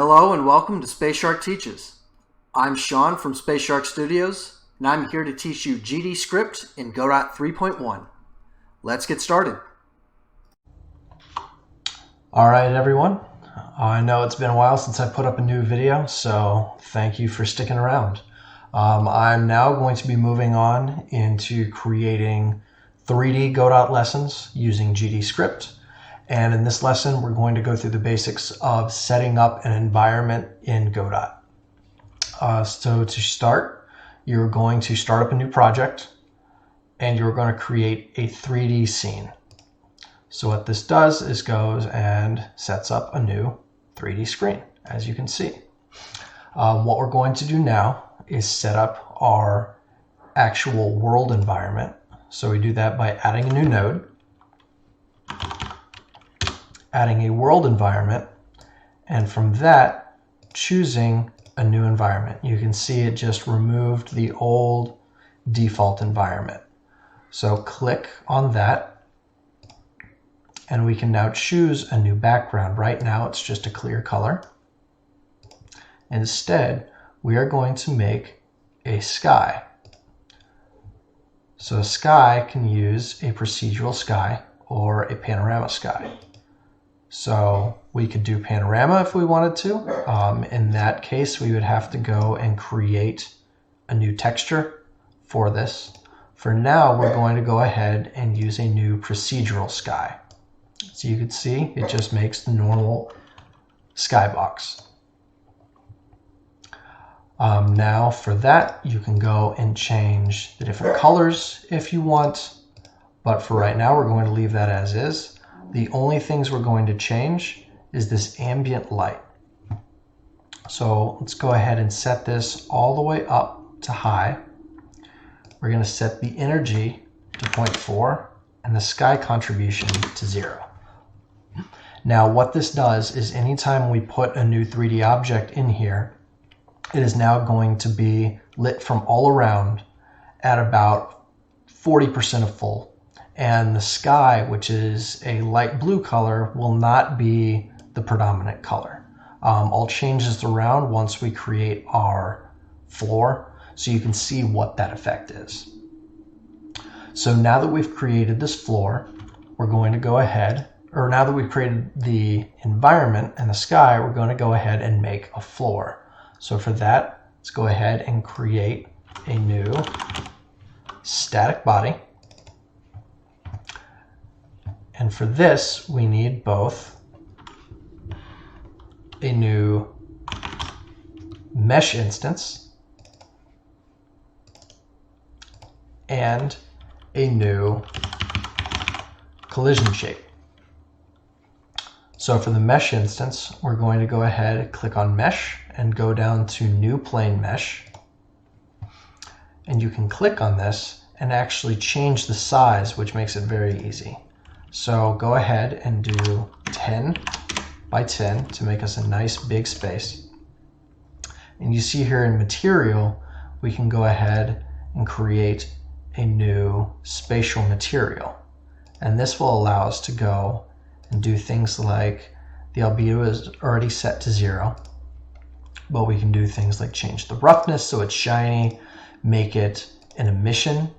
Hello and welcome to Space Shark Teaches. I'm Sean from Space Shark Studios, and I'm here to teach you GD script in Godot 3.1. Let's get started. Alright everyone, I know it's been a while since I put up a new video, so thank you for sticking around. I'm now going to be moving on into creating 3D Godot lessons using GD script. And in this lesson, we're going to go through the basics of setting up an environment in Godot. So to start, you're going to start up a new project and you're going to create a 3D scene. So what this does is goes and sets up a new 3D screen, as you can see. What we're going to do now is set up our actual world environment. So we do that by adding a new node, adding a world environment, and from that, choosing a new environment. You can see it just removed the old default environment. So click on that, and we can now choose a new background. Right now, it's just a clear color. Instead, we are going to make a sky. So a sky can use a procedural sky or a panorama sky. So we could do panorama if we wanted to. In that case, we would have to go and create a new texture for this. For now, we're going to go ahead and use a new procedural sky. So you can see it just makes the normal skybox. Now for that, you can go and change the different colors if you want. But for right now, we're going to leave that as is. The only things we're going to change is this ambient light. So let's go ahead and set this all the way up to high. We're going to set the energy to 0.4 and the sky contribution to 0. Now what this does is anytime we put a new 3D object in here, it is now going to be lit from all around at about 40% of full. And the sky, which is a light blue color, will not be the predominant color. I'll change this around once we create our floor so you can see what that effect is. So now that we've created this floor, we're going to go ahead, or now that we've created the environment and the sky, we're going to go ahead and make a floor. So for that, let's go ahead and create a new static body. And for this, we need both a new mesh instance and a new collision shape. So for the mesh instance, we're going to go ahead and click on mesh and go down to new plane mesh. And you can click on this and actually change the size, which makes it very easy. So go ahead and do 10 by 10 to make us a nice big space. And you see here in material, we can go ahead and create a new spatial material. And this will allow us to go and do things like the albedo is already set to 0, but we can do things like change the roughness so it's shiny, make it an emission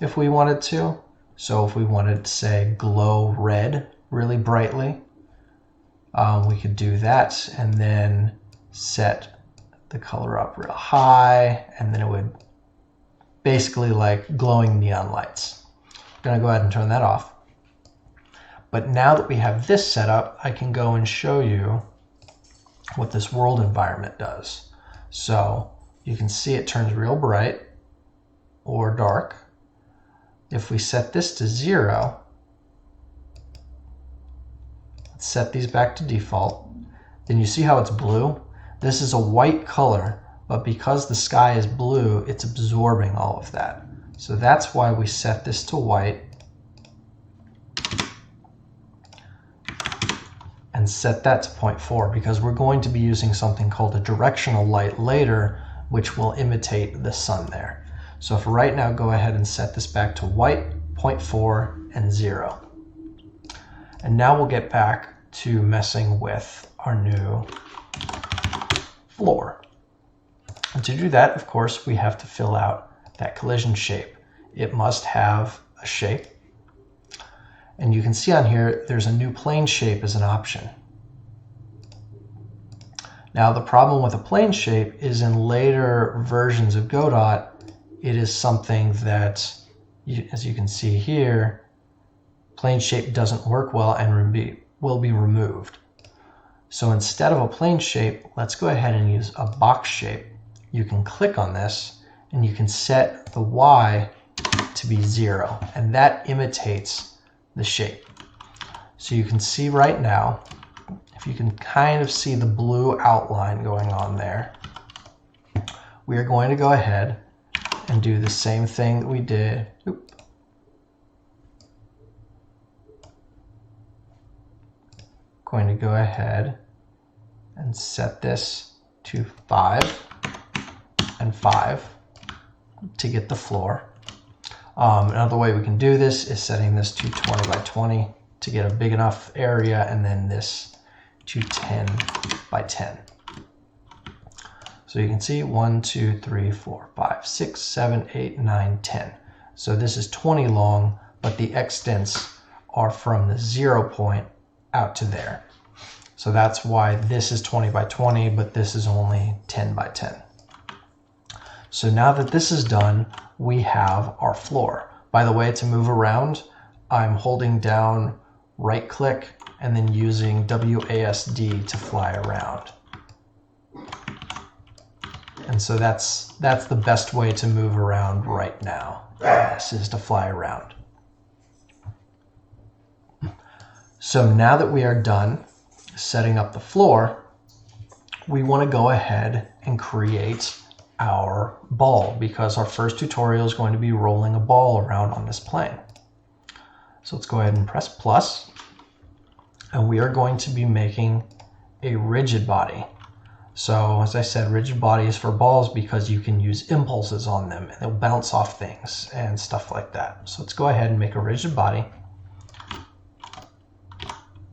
if we wanted to. So if we wanted to say glow red really brightly, we could do that and then set the color up real high, and then it would basically like glowing neon lights. I'm gonna go ahead and turn that off. But now that we have this set up, I can go and show you what this world environment does. So you can see it turns real bright or dark. If we set this to 0, let's set these back to default, then you see how it's blue? This is a white color, but because the sky is blue, it's absorbing all of that. So that's why we set this to white and set that to 0.4, because we're going to be using something called a directional light later, which will imitate the sun there. So for right now, go ahead and set this back to white, 0.4, and 0. And now we'll get back to messing with our new floor. And to do that, of course, we have to fill out that collision shape. It must have a shape. And you can see on here, there's a new plane shape as an option. Now, the problem with a plane shape is in later versions of Godot, it is something that, as you can see here, plane shape doesn't work well and will be removed. So instead of a plane shape, let's go ahead and use a box shape. You can click on this and you can set the Y to be 0, and that imitates the shape. So you can see right now, if you can kind of see the blue outline going on there, we are going to go ahead and do the same thing that we did. Going to go ahead and set this to 5 and 5 to get the floor. Another way we can do this is setting this to 20 by 20 to get a big enough area, and then this to 10 by 10. So you can see 1, 2, 3, 4, 5, 6, 7, 8, 9, 10. So this is 20 long, but the extents are from the 0 point out to there. So that's why this is 20 by 20, but this is only 10 by 10. So now that this is done, we have our floor. By the way, to move around, I'm holding down right click and then using WASD to fly around. And so that's the best way to move around right now. This is to fly around. So now that we are done setting up the floor, we want to go ahead and create our ball, because our first tutorial is going to be rolling a ball around on this plane. So let's go ahead and press plus, and we are going to be making a rigid body. So as I said, rigid body is for balls because you can use impulses on them and they'll bounce off things and stuff like that. So let's go ahead and make a rigid body.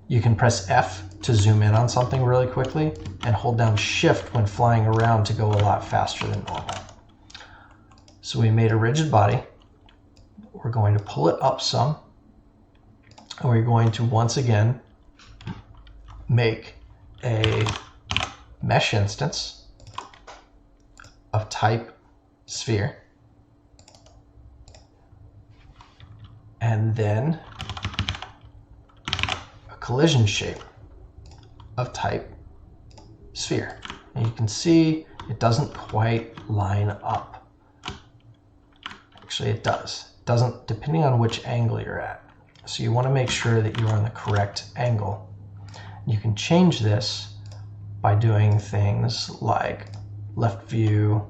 You can press F to zoom in on something really quickly and hold down shift when flying around to go a lot faster than normal. So we made a rigid body. We're going to pull it up some, and we're going to once again make a mesh instance of type sphere, and then a collision shape of type sphere. And you can see it doesn't quite line up. Actually, it does. It doesn't, depending on which angle you're at. So you want to make sure that you're on the correct angle. You can change this by doing things like left view.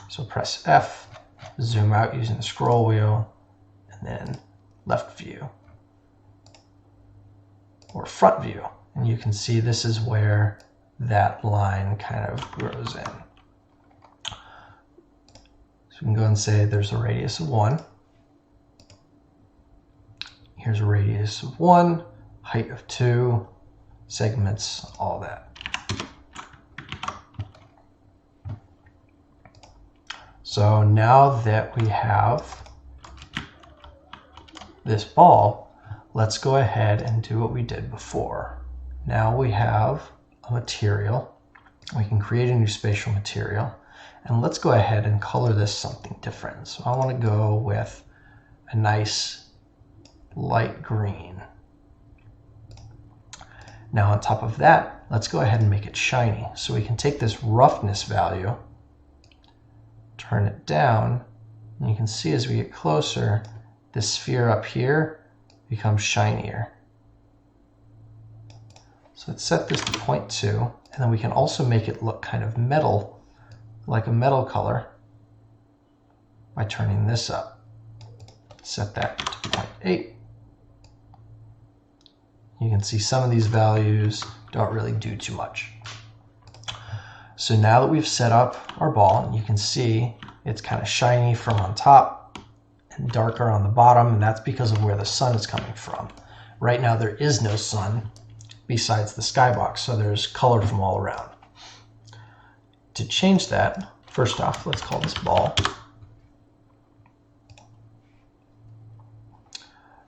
So press F, zoom out using the scroll wheel, and then left view or front view. And you can see this is where that line kind of grows in. So we can go and say there's a radius of 1. Here's a radius of 1, height of 2, segments, all that. So now that we have this ball, let's go ahead and do what we did before. Now we have a material. We can create a new spatial material. And let's go ahead and color this something different. So I want to go with a nice light green. Now on top of that, let's go ahead and make it shiny. So we can take this roughness value, turn it down, and you can see as we get closer, this sphere up here becomes shinier. So let's set this to 0.2, and then we can also make it look kind of metal, like a metal color, by turning this up. Set that to 0.8. You can see some of these values don't really do too much. So now that we've set up our ball, you can see it's kind of shiny from on top and darker on the bottom, and that's because of where the sun is coming from. Right now there is no sun, besides the skybox, so there's color from all around. To change that, first off, let's call this ball.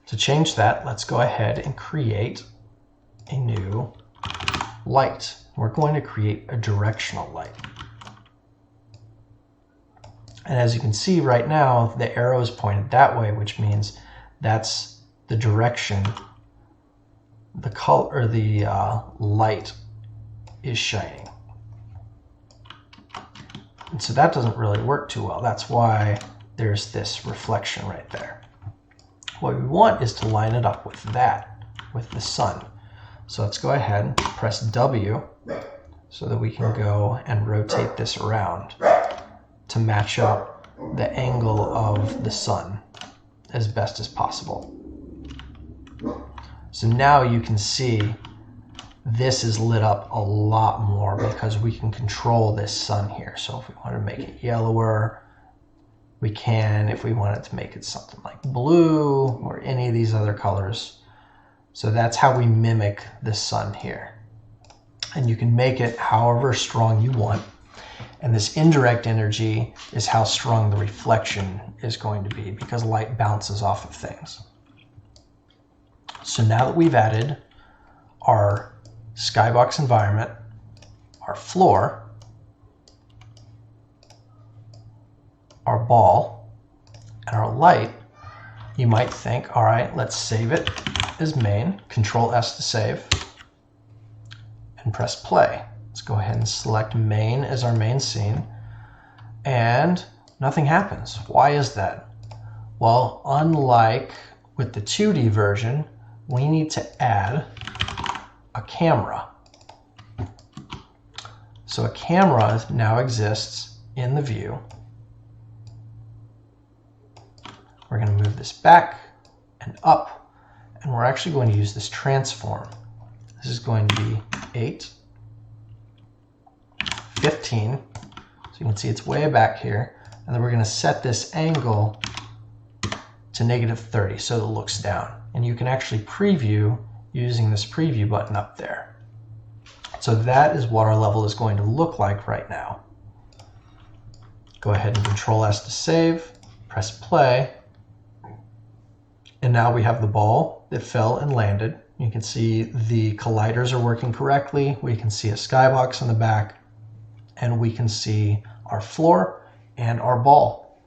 To change that, let's go ahead and create a new light. We're going to create a directional light. And as you can see right now, the arrow is pointed that way, which means that's the direction the color or the light is shining. And so that doesn't really work too well. That's why there's this reflection right there. What we want is to line it up with that, with the sun. So let's go ahead and press W so that we can go and rotate this around to match up the angle of the sun as best as possible. So now you can see this is lit up a lot more because we can control this sun here. So if we want to make it yellower, we can. If we wanted to make it something like blue or any of these other colors. So that's how we mimic the sun here. And you can make it however strong you want. And this indirect energy is how strong the reflection is going to be because light bounces off of things. So now that we've added our skybox environment, our floor, our ball, and our light, you might think, all right, let's save it as main, Control S to save, and press play. Let's go ahead and select main as our main scene, and nothing happens. Why is that? Well, unlike with the 2D version, we need to add a camera. So a camera now exists in the view. We're going to move this back and up, and we're actually going to use this transform. This is going to be 8, 15, so you can see it's way back here, and then we're going to set this angle to -30 so it looks down. And you can actually preview using this preview button up there. So that is what our level is going to look like right now. Go ahead and Control S to save, press play, and now we have the ball that fell and landed. You can see the colliders are working correctly. We can see a skybox in the back, and we can see our floor and our ball.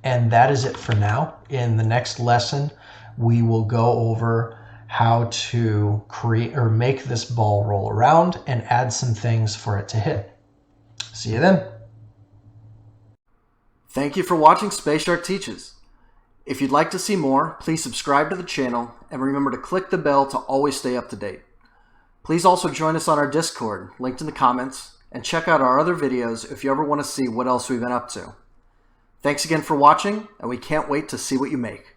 And that is it for now. In the next lesson, we will go over how to create or make this ball roll around and add some things for it to hit. See you then. Thank you for watching Space Shark Teaches. If you'd like to see more, please subscribe to the channel and remember to click the bell to always stay up to date. Please also join us on our Discord, linked in the comments, and check out our other videos if you ever want to see what else we've been up to. Thanks again for watching, and we can't wait to see what you make.